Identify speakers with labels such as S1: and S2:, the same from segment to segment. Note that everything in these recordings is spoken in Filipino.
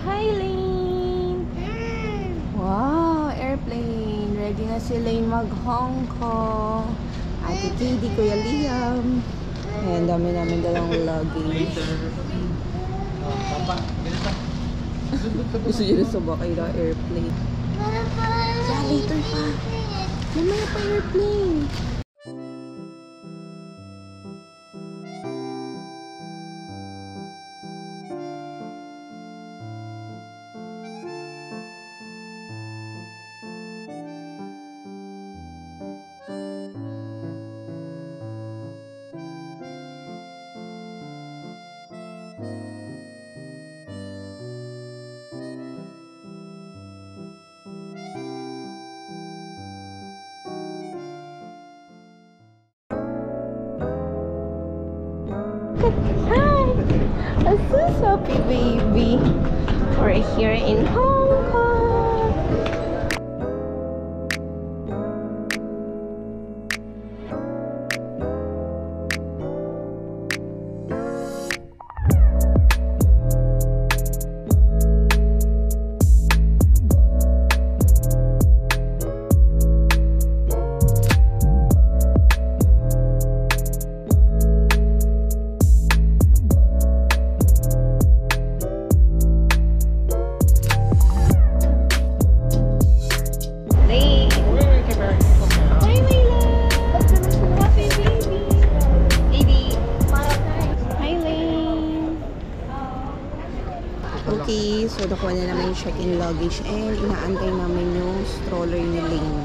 S1: Hi, Lane! Wow, airplane. Ready na si Lane mag-Hong Kong. Ate Katie, Kuya Liam. Ayan, dami namin dalang luggage. Gusto nyo na sumakay na airplane. Yeah, later pa. Mamaya pa airplane. Hi! A so happy baby. We're here in Hong Kong. Okay, so nakuha na namin yung check-in luggage and inaantay namin yung stroller ni Lane.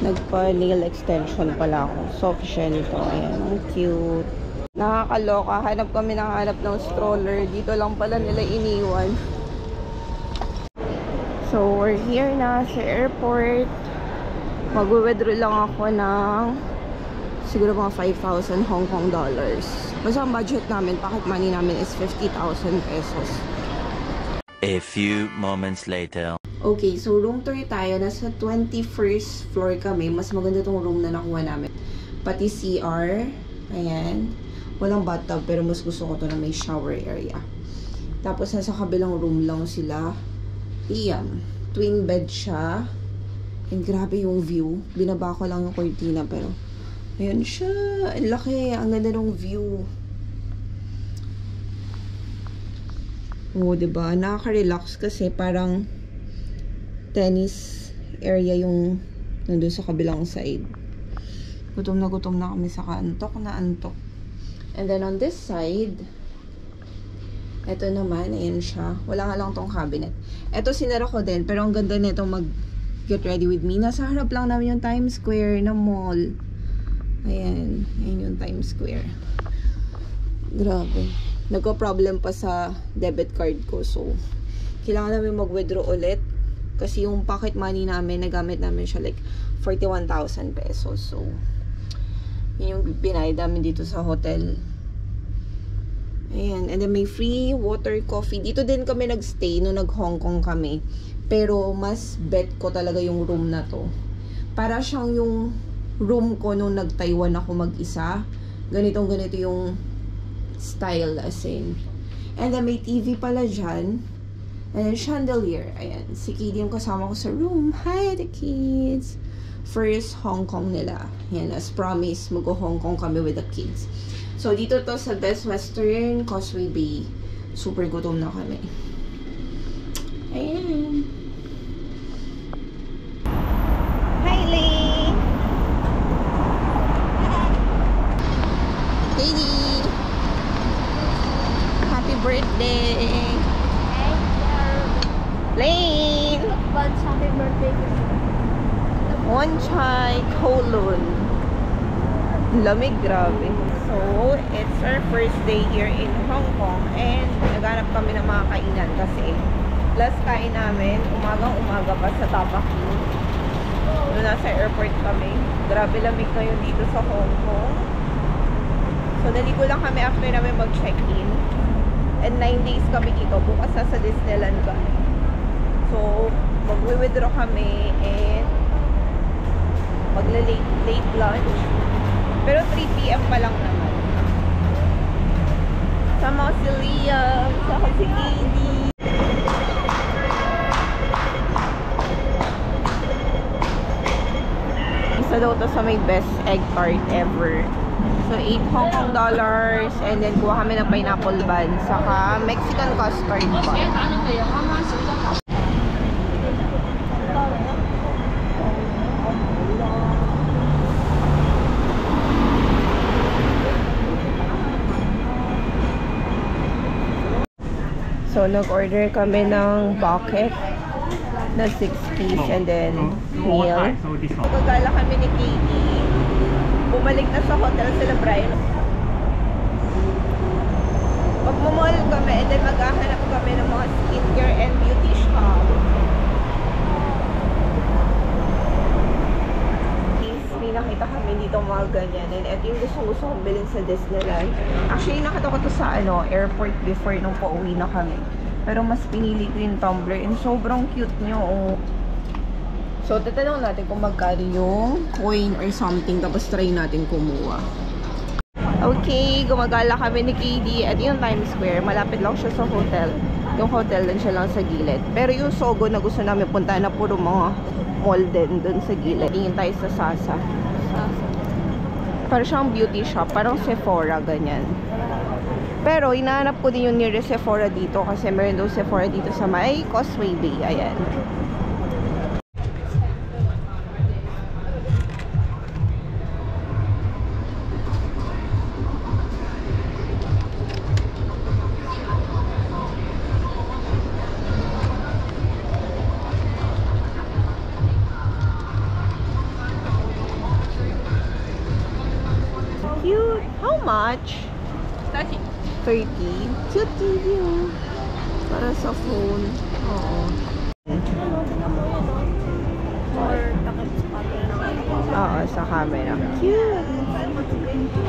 S1: Nagpa-nail extension pala ako. Soft shell to. Ayan, ang cute. Nakakaloka. Hanap kami ng stroller. Dito lang pala nila iniwan. So, we're here na sa airport. Mag-withdraw lang ako ng siguro mga 5,000 Hong Kong dollars. Basta ang budget namin, pocket money namin is 50,000 pesos.
S2: A few moments later.
S1: Okay, so room tour tayo. Nasa 21st floor kami. Mas maganda tong room na nakuha namin. Pati CR. Ayan. Walang bathtub, pero mas gusto ko to na may shower area. Tapos nasa kabilang room lang sila. Iyan. Twin bed siya. And grabe yung view. Binaba ko lang yung cortina, pero ayan siya. Ang laki. Ang ganda ng view. Oo, diba? Nakaka-relax kasi parang tennis area yung nandun sa kabilang side. Gutom na kami sa kaantok na antok. And then on this side, eto naman, ayan siya. Wala nga lang tong cabinet. Eto sinara ko din, pero ang ganda nito mag-get ready with me. Nasa harap lang namin yung Times Square na mall. Ayan. Ayan yung Times Square. Grabe. Nagko-problem pa sa debit card ko. So, kailangan namin mag-withdraw ulit. Kasi yung pocket money namin, nagamit namin siya like 41,000 pesos. So, yun yung binayad namin dito sa hotel. Ayan. And then may free water, coffee. Dito din kami nagstay nung nag-Hong Kong kami. Pero mas bet ko talaga yung room na to. Para siyang yung room ko nung nag-Taiwan ako mag-isa. Ganitong-ganito yung style as in. And then may TV pala dyan. And then chandelier. Ayan. Si Katie yung kasama ko sa room. Hi the kids. First Hong Kong nila. Ayan. As promised, mag-Hong Kong kami with the kids. So dito to sa Best Western Causeway Bay. Super gutom na kami. Ayan. Hi Lee! Katie! Happy birthday! Lane!
S3: Happy birthday.
S1: One chai colon. Lamig, grabe. So, it's our first day here in Hong Kong and naghanap kami ng mga kainan kasi last kain namin, umagang-umaga pa sa Tabaking. Nung nasa airport kami. Grabe lamig ngayon dito sa Hong Kong. So, naligo lang kami after namin mag-check-in. And 9 days kami dito. Bukas na sa Disneyland kami. So, mag-withdraw kami and magla-late lunch. Pero 3 PM pa lang naman. Sama si Liam, saka si Katie. to sa may best egg tart ever. So, 8 Hong Kong dollars. And then, kuha kami ng pineapple bun. Saka, Mexican custard bun. So, nag-order kami ng bucket na 6 piece and then meal. Magagala kami ni Katie. Bumalik na sa hotel sila Brian. Magmamall kami and then maghahanap kami ng mga skincare and beauty shop. May nakita kami dito mga ganyan. And ito yung gusto kong bilhin sa Disneyland. Actually, nakita ko to sa airport before nung pauwi na kami. Pero mas pinili ko yung tumbler. And sobrang cute nyo. Oh. So, tatanong natin kung magkano yung coin or something. Tapos try natin kumuha. Okay, gumagala kami ni KD at yung Times Square. Malapit lang siya sa hotel. Yung hotel din siya lang sa gilid. Pero yung Sogo na gusto namin punta na puro mga mall din dun sa gilid. Tingin tayo sa Sasa. Parang siyang beauty shop. Parang Sephora, ganyan. Pero, hinahanap ko din yung nearest Sephora dito. Kasi meron daw Sephora dito sa may Causeway Bay. Ayan. Cute. How much? 30. 30. Cute TV. Para sa phone. Oo. Oo, sa camera. Cute.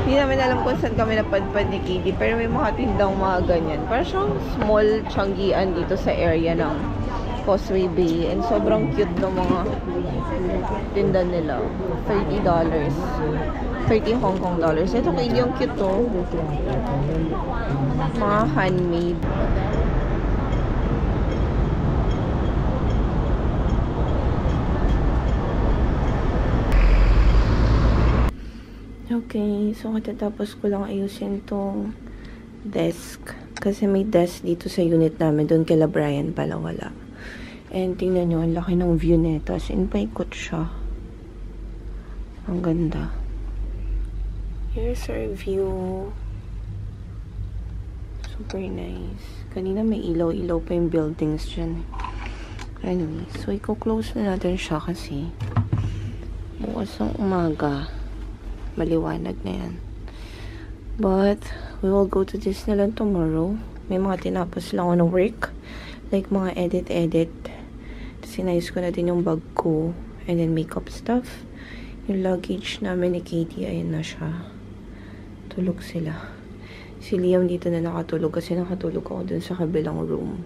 S1: Hindi namin alam kung saan kami napadpad ni Katie. Pero may mga tindang mga ganyan. Parang siyang small Changian dito sa area ng Causeway Bay. And sobrang cute ng mga tinda nila. $30. 30 Hong Kong dollars. Ito kayo yung cute to. Mga handmade. Okay, so katatapos ko lang ayusin tong desk. Kasi may desk dito sa unit namin. Doon kila Brian pala wala. And tingnan nyo, ang laki ng view nito. As in, paikot siya. Ang ganda. Here's our view. Super nice. Kanina may ilaw-ilaw pa yung buildings dyan. Anyway, so i-close na natin siya kasi bukas ng umaga maliwanag na yan. But we will go to Disneyland tomorrow. May mga tinapos lang ako ng work. Like mga edit-edit. Sinayos ko na din yung bag ko. And then makeup stuff. Yung luggage namin ni Katie, ayun na siya. Tulog sila. Si Liam dito na nakatulog kasi nakatulog ako dun sa kabilang room.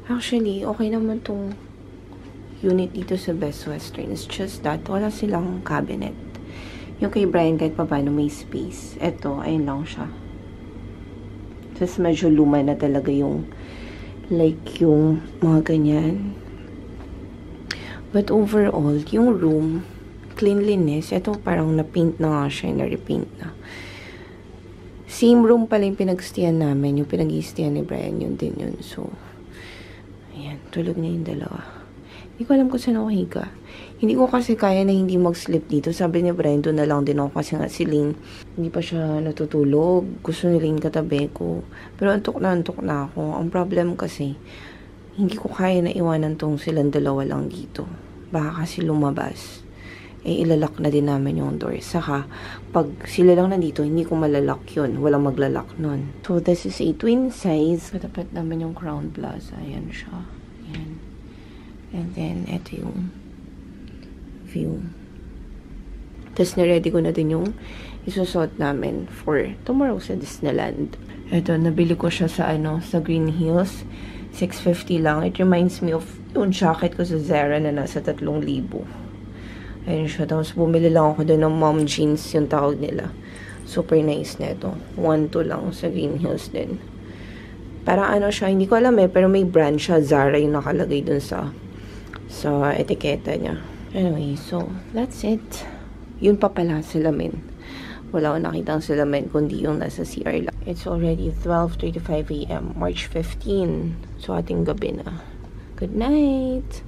S1: Actually, okay naman tong unit dito sa Best Western. It's just that wala silang cabinet. Yung kay Brian kahit pa paano may space. Eto, ayun lang siya. Tapos medyo luma na talaga yung like yung mga ganyan. But overall, yung room, cleanliness, eto parang na-paint na nga siya, na-repaint na. Same room pala yung pinag-stayan namin. Yung pinag-i-stayan ni Brian, yun din yun. So, ayan, tulog na yung dalawa. Hindi ko alam kung saan ako higa. Hindi ko kasi kaya na hindi mag-sleep dito. Sabi ni Brian, doon na lang din ako kasi nga si Lynn, hindi pa siya natutulog. Gusto ni Lynn katabi ko. Pero antok na ako. Ang problem kasi, hindi ko kaya na iwanan tong silang dalawa lang dito. Baka kasi lumabas. Eh, ilalak na din namin yung door. Saka, pag sila lang nandito, hindi ko malalak yun. Walang maglalak nun. So, this is a twin size. Katapat naman yung Crown Plaza. Ayan siya. Ayan. And then, ito yung view. Tapos, na-ready ko na din yung isusot namin for tomorrow sa Disneyland. Ito, nabili ko siya sa, sa Green Hills. $6.50 lang. It reminds me of yung jacket ko sa Zara na nasa 3,000. Ayun siya. Tapos bumili lang ako doon ng mom jeans yung tawag nila. Super nice na ito. 1.2 lang sa Green Hills din. Parang siya, hindi ko alam pero may brand siya. Zara yung nakalagay doon sa etiketa niya. Anyway, so that's it. Yun pa pala salamin. Wala akong nakitang salamin kundi yung nasa CR lang. It's already 12:35 a.m. March 15. So ating gabi na. Good night!